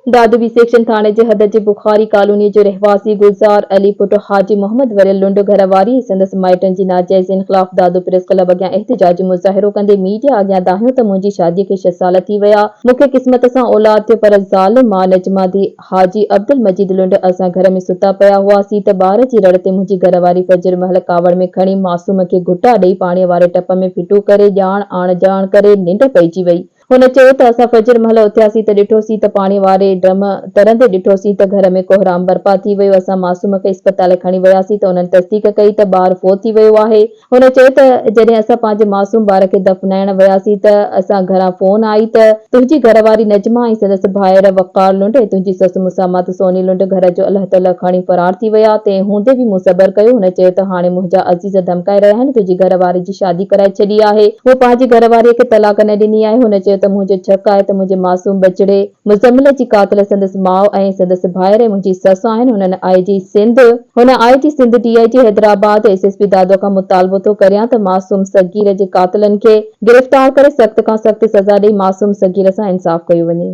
दादवी section थाने जे हद जे Bukhari colony जो रहवासी गुलजार अली पुट हाजी मोहम्मद वरियल लुंड घरवारी संदस माइटन जी नाजाइज़ खिलाफ दादू प्रेस क्लब अॻियां एहतिजाजी मुज़ाहिरो कंदे मीडिया अॻियां दाहियो त मुंहिंजी शादीअ खे 6 साल थी विया, मूंखे क़िस्मत सां औलाद थियो पर ज़ालिम मां नजमा दी हाजी अब्दुल मजीद लुंड असां घर में सुता पिया हुआसीं त ॿार जी रड़ ते मुंहिंजी घरवारी फजर महल कावड़ में खणी मासूम खे घुटा ॾेई पाणीअ वारे टप में फिटू करे ॼाण आण ॼाण करे निंड पइजी वई। हुन चयो त असां फजर महल उथियासीं त ॾिठोसीं त पाणी वारे ड्रम तरंदे ॾिठोसीं त घर में कोहराम बर्पा थी वियो। असां मासूम खे इस्पताल खणी वियासीं त उन्हनि तस्दीक कई त ॿारु फोत थी वियो आहे। हुन चयो त जॾहिं असां पंहिंजे मासूम ॿार खे दफ़नाइण वियासीं त असां घरां फोन आई त तुंहिंजी घरवारी नजमा ऐं संदसि भाउर वक़ार लुंड ऐं तुंहिंजी ससु मुसामत सोनी लुंड घर जो अल्लाह ताला खणी फरार थी विया। तंहिं हूंदे बि मूं सबर कयो। हुन चयो त हाणे मुंहिंजा अज़ीज़ धमकाए रहिया आहिनि, तुंहिंजी घरवारी जी शादी कराए छॾी आहे, हू पंहिंजी घरवारीअ खे तलाक न ॾिनी आहे। हुन चयो त मुंहिंजो शक आहे त मुंहिंजे मासूम बचिड़े मुज़म्मिल जी कातिल संदसि माउ ऐं संदसि भाउर ऐं मुंहिंजी ससु आहिनि। हुन IG Sindh DIG Hyderabad SSP Dadu खां मुतालबो थो करियां त मासूम सगीर जे कातिलनि खे गिरफ़्तार करे सख़्त खां सख़्त सज़ा ॾेई मासूम सगीर सां इंसाफ़ कयो वञे।